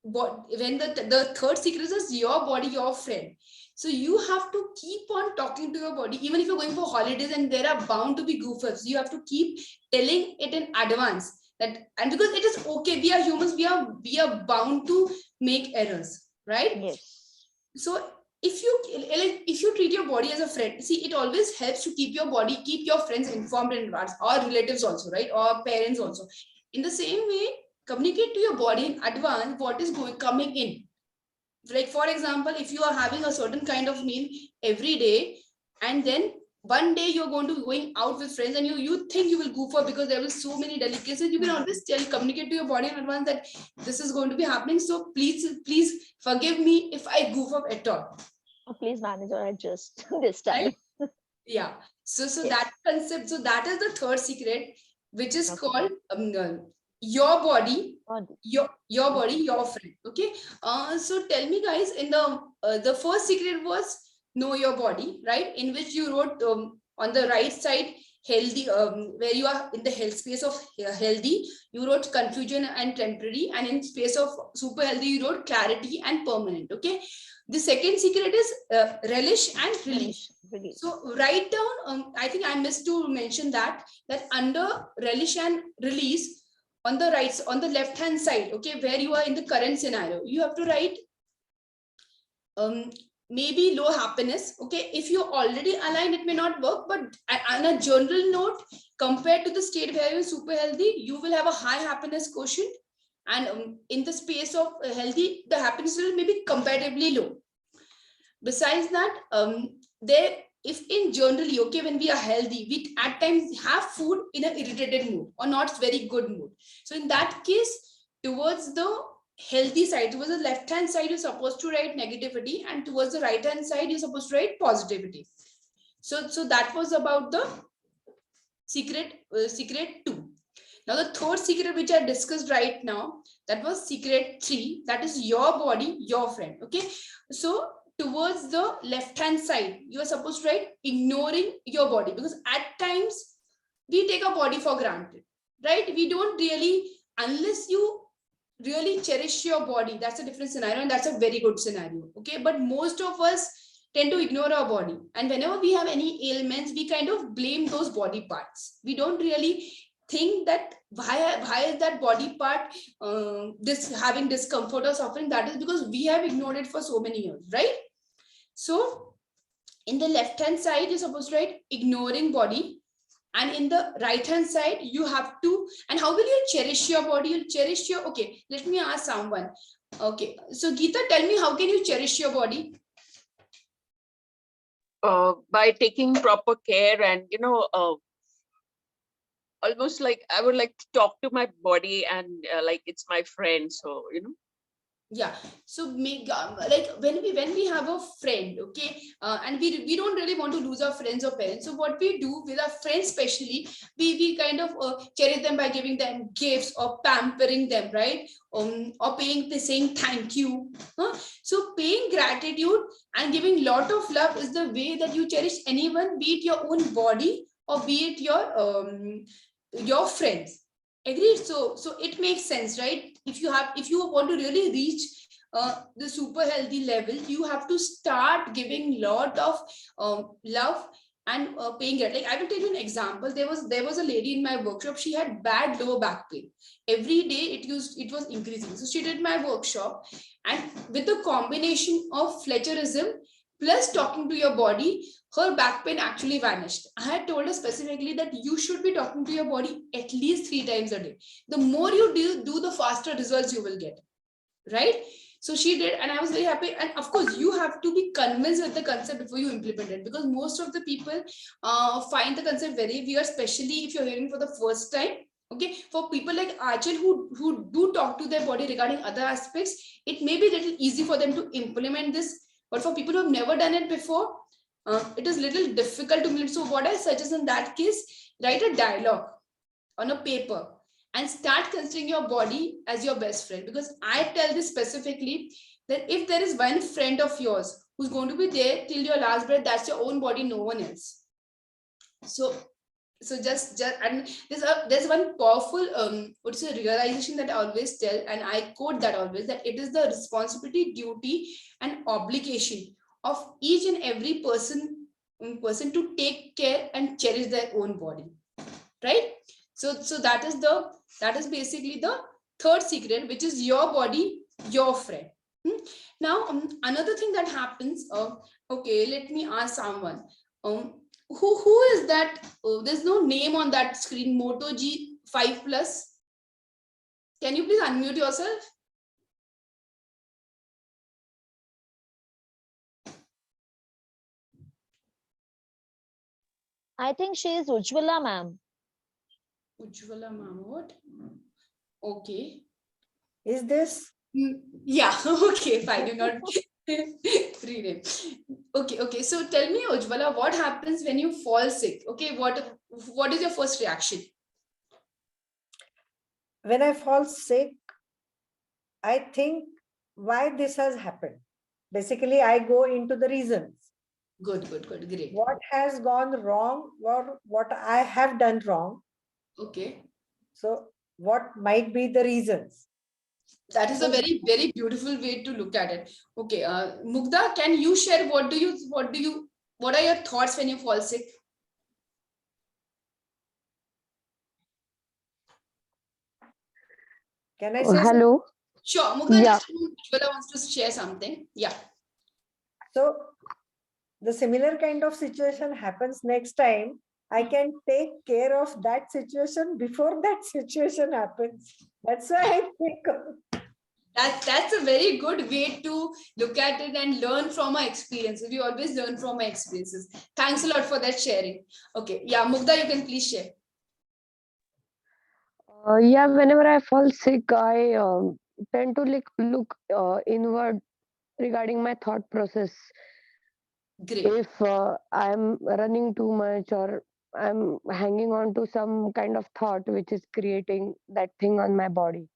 when the third secret is your body, your friend. So you have to keep on talking to your body, even if you're going for holidays and there are bound to be goof-ups. You have to keep telling it in advance that, and because it is okay, we are humans, we are bound to make errors, right? Yes. So if you treat your body as a friend, see, it always helps to keep your body, keep your friends informed in advance, or relatives also, right? Or parents also. In the same way, communicate to your body in advance what is coming in. Like for example, if you are having a certain kind of meal every day, and then one day you're going to be going out with friends and you think you will goof up because there will so many delicacies, you can always communicate to your body in advance that this is going to be happening, so please forgive me if I goof up at all. Please manage or adjust this time. Right? Yeah. So Yes. that concept, so that is the third secret, which is Okay. called your body, Body. your body, your friend. Okay. So tell me, guys, in the first secret was know your body, right? In which you wrote on the right side healthy, where you are in the health space of healthy, you wrote confusion and temporary, and in space of super healthy, you wrote clarity and permanent. Okay. The second secret is relish and release. Release. So write down. I think I missed to mention that under relish and release, on the right, on the left hand side, okay, where you are in the current scenario, you have to write maybe low happiness. Okay, if you're already aligned, it may not work, but on a general note, compared to the state where you're super healthy, you will have a high happiness quotient, and in the space of healthy, the happiness will maybe comparatively low. Besides that, if in generally, okay, when we are healthy, we at times have food in an irritated mood or not very good mood. So in that case, towards the healthy side, towards the left hand side, you're supposed to write negativity, and towards the right hand side, you're supposed to write positivity. So that was about the secret 2. Now the third secret, which I discussed right now, that was secret 3, that is your body, your friend. Okay, so towards the left hand side, you are supposed to write ignoring your body, because at times we take our body for granted, right? We don't really, unless you really cherish your body, that's a different scenario, and that's a very good scenario. Okay, but most of us tend to ignore our body, and whenever we have any ailments, we kind of blame those body parts. We don't really think that why is that body part having discomfort or suffering. That is because we have ignored it for so many years, right? So in the left hand side, you're supposed to write ignoring body, and in the right hand side, you have to, and how will you cherish your body? You'll cherish your, okay, let me ask someone. Okay, so Geeta, tell me, how can you cherish your body? By taking proper care, and almost like I would like to talk to my body, and like it's my friend. So Yeah, so make like when we have a friend, okay, and we don't really want to lose our friends or parents. So what we do with our friends, especially, we kind of cherish them by giving them gifts or pampering them, right? Or saying thank you. So paying gratitude and giving lot of love is the way that you cherish anyone, be it your own body or be it your friends. Agreed. So it makes sense, right? If you want to really reach the super healthy level, you have to start giving lot of love and paying it. Like I will tell you an example. There was a lady in my workshop. She had bad lower back pain. Every day it was increasing. So she did my workshop, and with the combination of Fletcherism plus talking to your body, her back pain actually vanished. I had told her specifically that you should be talking to your body at least 3 times a day. The more you do, the faster results you will get, right? So she did, and I was very happy. And of course, you have to be convinced with the concept before you implement it, because most of the people find the concept very weird, especially if you're hearing for the first time. Okay, for people like Achal who do talk to their body regarding other aspects, it may be a little easy for them to implement this. But for people who have never done it before, it is little difficult to implement. So what I suggest in that case, write a dialogue on a paper and start considering your body as your best friend. Because I tell this specifically that if there is one friend of yours who's going to be there till your last breath, that's your own body, no one else. So just and there's one powerful what's a realization that I always tell, and I quote that always, that it is the responsibility, duty, and obligation of each and every person to take care and cherish their own body, right? So that is basically the third secret, which is your body, your friend. Now another thing that happens, okay, let me ask someone, who is that? There's no name on that screen. Moto G5 Plus. Can you please unmute yourself? I think she is Ujjwala, ma'am. Ujjwala ma'am, what? Okay. Is this? Yeah, okay, fine. You're not free name. Okay. So tell me, Ujjwala, what happens when you fall sick? Okay, what is your first reaction? When I fall sick, I think why this has happened. Basically, I go into the reasons. Good, great. What has gone wrong or what I have done wrong. Okay. So what might be the reasons? That is a very, very beautiful way to look at it. Okay, Mugdha, can you share what are your thoughts when you fall sick? Can I say Hello. Sure, Mugdha, Yeah. Ujjwala wants to share something. Yeah. So the similar kind of situation happens next time. I can take care of that situation before that situation happens. That's why I think. That's a very good way to look at it and learn from our experiences. We always learn from our experiences. Thanks a lot for that sharing. Okay, yeah, Mugdha, you can please share. Yeah, whenever I fall sick, I tend to look inward regarding my thought process. Great. If I'm running too much or I'm hanging on to some kind of thought which is creating that thing on my body.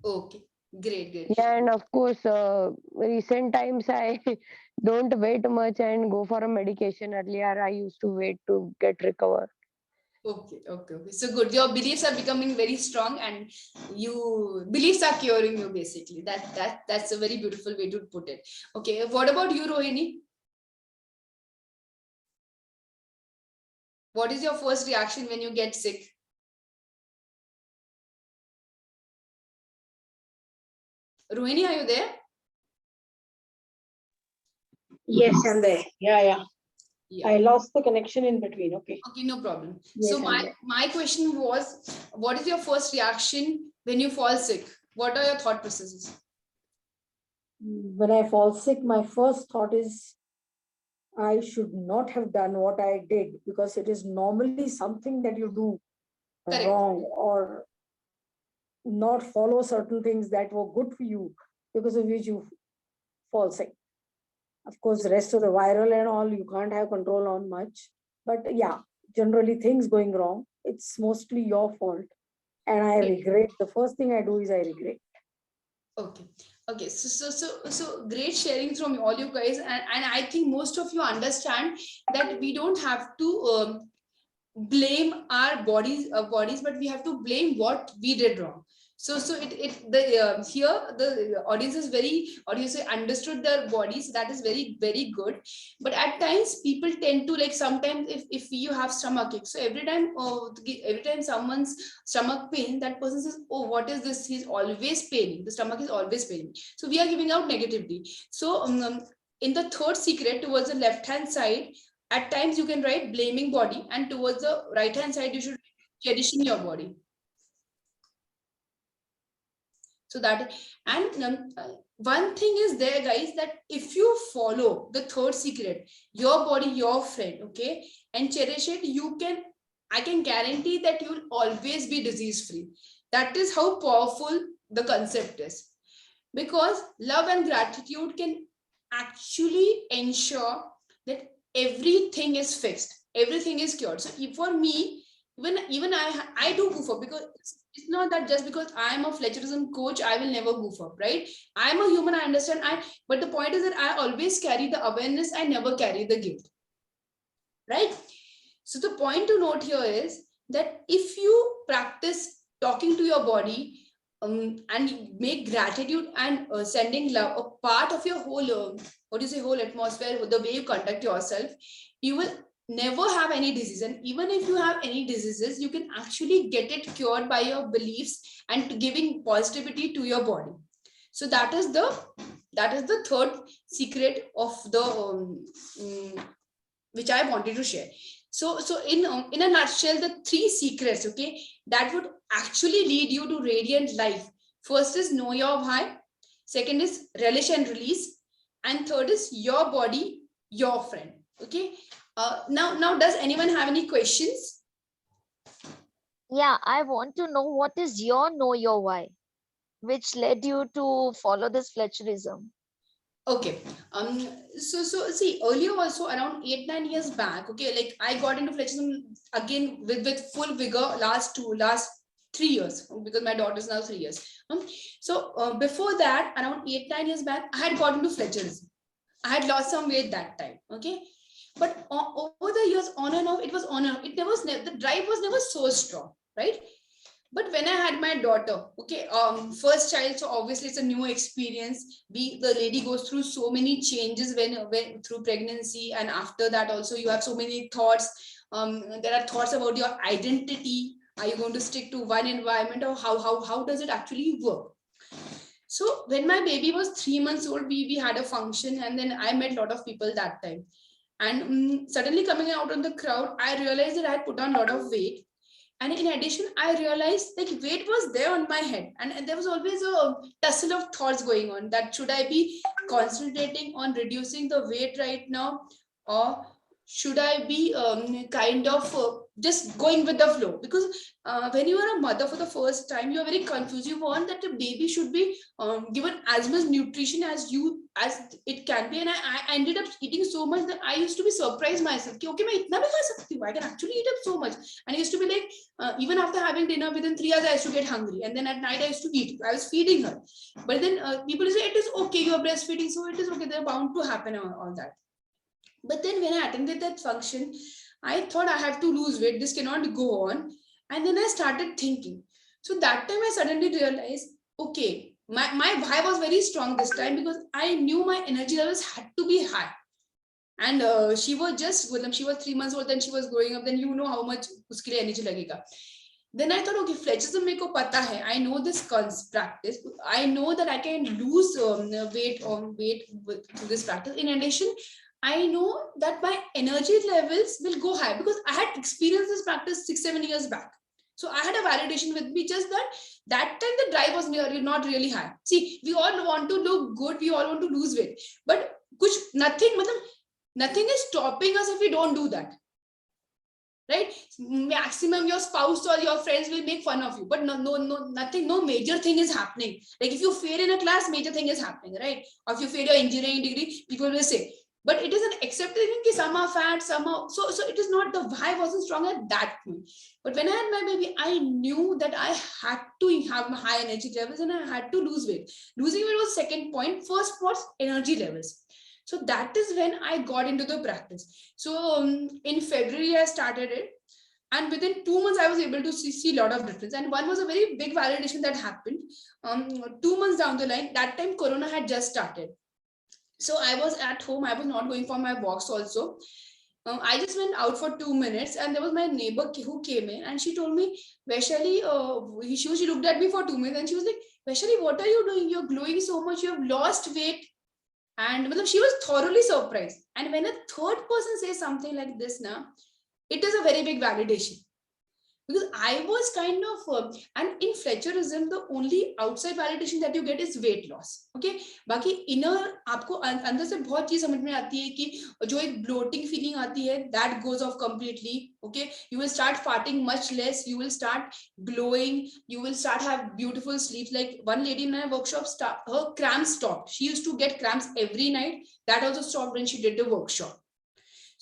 Okay, great. Yeah, and of course, recent times I don't wait much and go for a medication. Earlier, I used to wait to get recovered. Okay. So good. Your beliefs are becoming very strong, and beliefs are curing you basically. That's a very beautiful way to put it. Okay. What about you, Rohini? What is your first reaction when you get sick? Rohini, are you there? Yes, I'm there. Yeah. Yeah. I lost the connection in between. Okay. Okay, no problem. Yes, So I'm there. my question was, what is your first reaction when you fall sick? What are your thought processes? When I fall sick, my first thought is I should not have done what I did, because it is normally something that you do Correct. wrong or not follow certain things that were good for you, because of which you fall sick. Of course, the rest of the viral and all, you can't have control on much. But yeah, generally things going wrong, it's mostly your fault. And I regret, the first thing I do is I regret. Okay. So great sharing from all you guys. And I think most of you understand that we don't have to blame our bodies, but we have to blame what we did wrong. So here the audience is very, or you say, understood their bodies. That is very good. But at times people tend to, like, sometimes if you have stomach ache, so every time someone's stomach pain, that person says, oh, what is this? He's always paining. The stomach is always paining. So we are giving out negativity. So in the third secret, towards the left hand side, at times you can write blaming body, and towards the right hand side you should cherishing your body. So that, and one thing is there, guys, that if you follow the third secret, your body, your friend, okay, and cherish it, I can guarantee that you will always be disease free. That is how powerful the concept is, because love and gratitude can actually ensure that everything is fixed, everything is cured. So for me, even I do goof up, because it's not that just because I am a Fletcherism coach, I will never goof up, right? I am a human, I understand. But the point is that I always carry the awareness, I never carry the guilt, right? So the point to note here is that if you practice talking to your body, and make gratitude and sending love a part of your whole, whole atmosphere, the way you conduct yourself, you will never have any disease. And even if you have any diseases, you can actually get it cured by your beliefs and giving positivity to your body. So that is the third secret of the which I wanted to share. So in a nutshell, the three secrets, okay, that would actually lead you to radiant life. First is know your why, second is relish and release, and third is your body, your friend. Okay. Now, does anyone have any questions? Yeah, I want to know, what is your know your why, which led you to follow this Fletcherism? Okay. So see, earlier also, around 8-9 years back, okay, like I got into Fletcherism again with full vigor last 3 years, because my daughter is now 3 years. So before that, around 8-9 years back, I had got into Fletcherism. I had lost some weight that time. Okay. But over the years, on and off, it was on and off. The drive was never so strong, right? But when I had my daughter, okay, first child, so obviously it's a new experience. The lady goes through so many changes when through pregnancy, and after that also you have so many thoughts. There are thoughts about your identity. Are you going to stick to one environment, or how does it actually work? So when my baby was 3 months old, we had a function, and then I met a lot of people that time. And suddenly coming out of the crowd, I realized that I had put on a lot of weight. And in addition, I realized that weight was there on my head. And there was always a tussle of thoughts going on, that should I be concentrating on reducing the weight right now, or should I be kind of just going with the flow? Because when you are a mother for the first time, you are very confused. You want that the baby should be given as much nutrition as it can be. And I ended up eating so much that I used to be surprised myself. Okay, I can actually eat up so much. And I used to be like, even after having dinner, within 3 hours, I used to get hungry. And then at night, I used to eat. I was feeding her. But then people say, it is okay, you are breastfeeding, so it is okay. They're bound to happen, all that. But then when I attended that function, I thought I have to lose weight. This cannot go on. And then I started thinking. So that time I suddenly realized, okay, my why was very strong this time, because I knew my energy levels had to be high. And she was just with them. She was 3 months old, then she was growing up. Then you know how much uske liye energy lagega. Then I thought, okay, Fletcherism meko pata hai. I know this practice. I know that I can lose weight through this practice. In addition, I know that my energy levels will go high, because I had experienced this practice 6-7 years back. So I had a validation with me, just that time the drive was not really high. See, we all want to look good, we all want to lose weight, but nothing is stopping us if we don't do that. Right? Maximum your spouse or your friends will make fun of you, but no major thing is happening. Like if you fail in a class, major thing is happening, right? Or if you fail your engineering degree, people will say. But it is an accepted thing that some are fat, some are so it is not, the why wasn't strong at that point. But when I had my baby, I knew that I had to have high energy levels and I had to lose weight. Losing weight was second point. First was energy levels. So that is when I got into the practice. So in February, I started it. And within 2 months, I was able to see a lot of difference. And one was a very big validation that happened 2 months down the line. That time Corona had just started. So I was at home. I was not going for my walks also. I just went out for 2 minutes, and there was my neighbor who came in, and she told me, Vaishali, she looked at me for 2 minutes and she was like, Vaishali, what are you doing? You're glowing so much. You have lost weight. And she was thoroughly surprised. And when a third person says something like this, now, it is a very big validation. Because I was kind of, and in Fletcherism, the only outside validation that you get is weight loss. Okay, बाकी inner आपको अंदर से बहुत चीज समझ में आती है कि जो एक bloating feeling आती है, that goes off completely. Okay, you will start farting much less. You will start glowing. You will start have beautiful sleeps. Like one lady in my workshop, her cramps stopped. She used to get cramps every night. That also stopped when she did the workshop.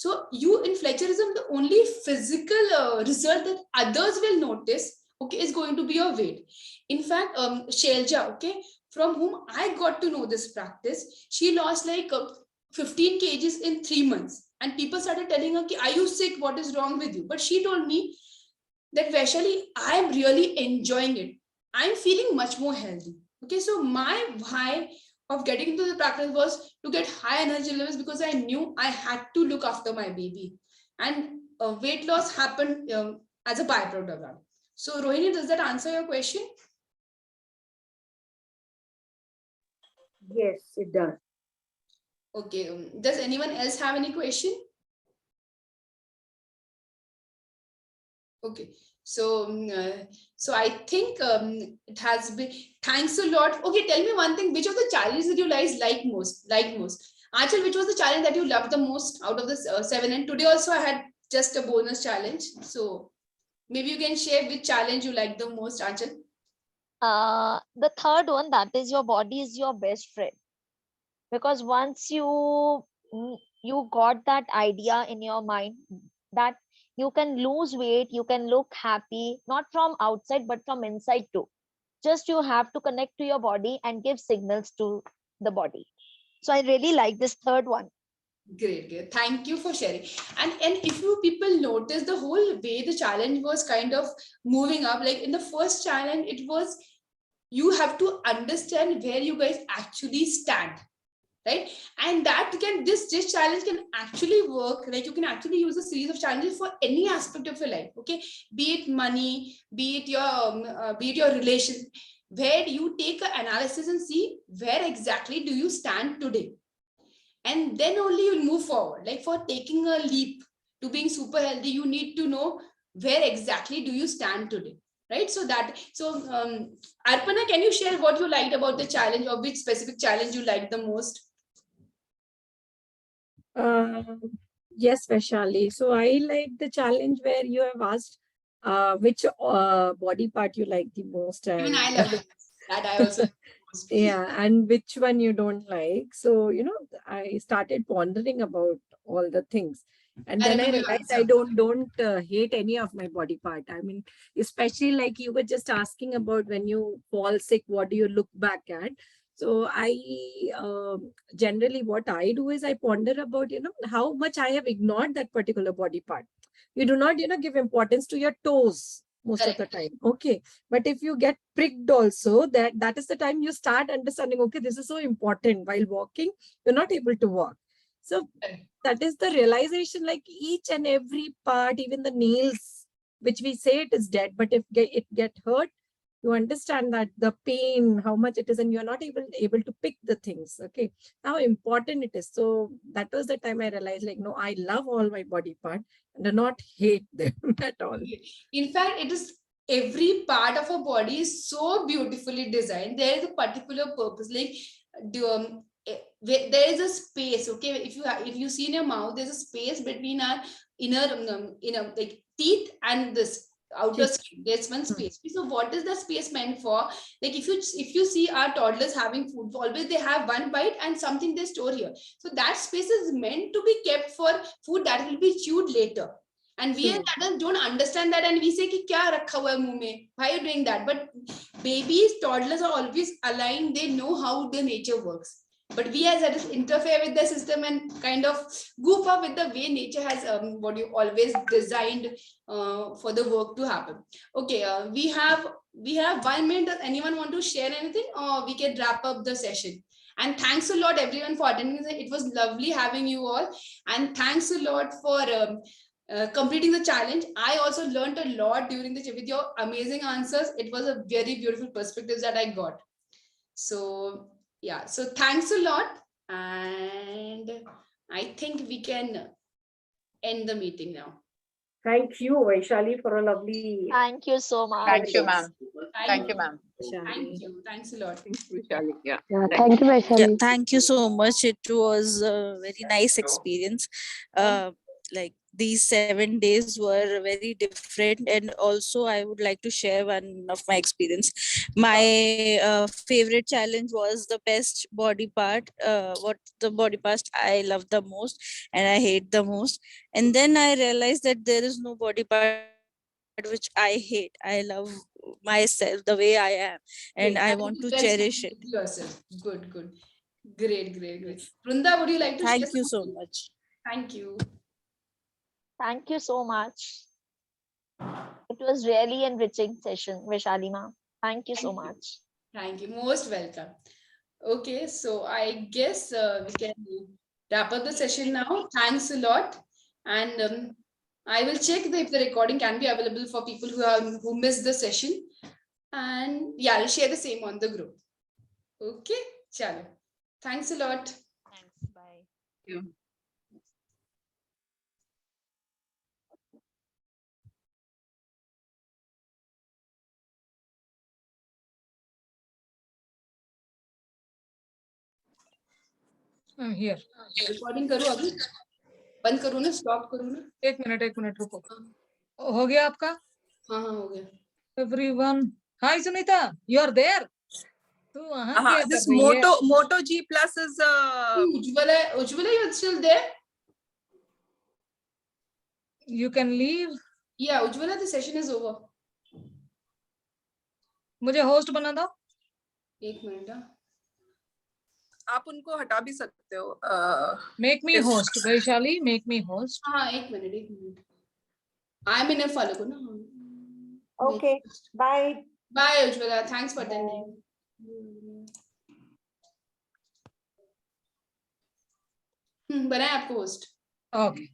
So you in Fletcherism, the only physical result that others will notice, okay, is going to be your weight. In fact, Shelja, okay, from whom I got to know this practice, she lost like 15 kgs in 3 months. And people started telling her, are you sick? What is wrong with you? But she told me that, Vaishali, I am really enjoying it. I'm feeling much more healthy. Okay, so my why of getting into the practice was to get high energy levels, because I knew I had to look after my baby, and weight loss happened as a byproduct of that. So Rohini, does that answer your question? Yes, it does. Okay, does anyone else have any question? Okay, so so I think it has been, thanks a lot. Okay, tell me one thing, which of the challenges did you guys like most? Aanchal, which was the challenge that you loved the most out of the 7? And today also I had just a bonus challenge, so maybe you can share which challenge you like the most, Aanchal. The third one, that is your body is your best friend, because once you got that idea in your mind that you can lose weight, you can look happy, not from outside but from inside too. Just you have to connect to your body and give signals to the body. So I really like this third one. Great. Thank you for sharing. And if you people notice, the whole way the challenge was kind of moving up, like in the first challenge, it was you have to understand where you guys actually stand, right? And that can, this challenge can actually work. Like you can actually use a series of challenges for any aspect of your life. Okay, be it money, be it your relation, where you take an analysis and see where exactly do you stand today, and then only you'll move forward. Like for taking a leap to being super healthy, you need to know where exactly do you stand today, right? So Arpana, can you share what you liked about the challenge, or which specific challenge you liked the most? Yes, Vaishali. So I like the challenge where you have asked which body part you like the most. Even And I love that. I also yeah, and which one you don't like. So, I started pondering about all the things. And then I remember your realized I answer. don't hate any of my body part. I mean, especially like you were just asking about when you fall sick, what do you look back at? So I generally what I do is I ponder about, how much I have ignored that particular body part. You do not, give importance to your toes most of the time. Okay. But if you get pricked also, that is the time you start understanding, okay, this is so important. While walking, you're not able to walk. So that is the realization, like each and every part, even the nails, which we say it is dead, but if it get hurt, you understand that the pain, how much it is, and you're not able to pick the things. Okay, how important it is. So that was the time I realized, like, no, I love all my body part and do not hate them at all. In fact, it is, every part of our body is so beautifully designed. There is a particular purpose. Like there is a space. Okay, if you see in your mouth, there's a space between our inner like teeth and this outer skin. There's one space. So what is the space meant for? Like if you see our toddlers having food, always they have one bite and something they store here. So that space is meant to be kept for food that will be chewed later. And we as adults don't understand that, and we say ki kya rakha hua hai muh mein? Why are you doing that? But babies, toddlers are always aligned. They know how the nature works. but we as adults interfere with the system and kind of goof up with the way nature has what you always designed for the work to happen. Okay, we have 1 minute. Does anyone want to share anything, or we can wrap up the session? And thanks a lot everyone for attending. It was lovely having you all, and thanks a lot for completing the challenge. I also learned a lot during the with your amazing answers. It was a very beautiful perspectives that I got. So yeah, so thanks a lot, and I think we can end the meeting now. Thank you, Vaishali, for a lovely. Thank you so much. Thank you, ma'am. Thank you, ma'am. Thank you. Thanks a lot. Vishali. Yeah. Yeah, thank you, Yeah, Vaishali. thank you so much. It was a very nice experience. Like these 7 days were very different, and also I would like to share one of my experience. My favorite challenge was the best body part. What the body part I love the most and I hate the most, and then I realized that there is no body part which I hate. I love myself the way I am, and Great. I And want you to felt cherish happy it. with yourself. Good, good. Great, great, great. Vrunda, would you like to share Thank you so something? much. Thank you. Thank you so much. It was really enriching session, Vaishali ma'am. Thank you so Thank you. much. Thank you. Most welcome. Okay, so I guess we can wrap up the session now. Thanks a lot. And I will check if the recording can be available for people who missed the session. And yeah, I'll share the same on the group. Okay, chalo. Thanks a lot. Thanks. Bye. Yeah. Here. Recording करूँ अभी? बंद करूँ ना? Stop करूँ ना? एक minute रुको. हो गया आपका? हाँ हाँ हो गया. Everyone. Hi Sunita, you are there? तू वहाँ क्या This कर रही है? Moto G Plus is Ujjwala, you are still there? You can leave. Yeah, Ujjwala, the session is over. मुझे host बना दो. एक मिनट हाँ. आप उनको हटा भी सकते हो. Make me host. Vaishali, make me host. हाँ एक minute. I'm in a follow को ना. Okay, bye. Bye Ujjwala. Thanks for attending. बनाए आपको host. Okay.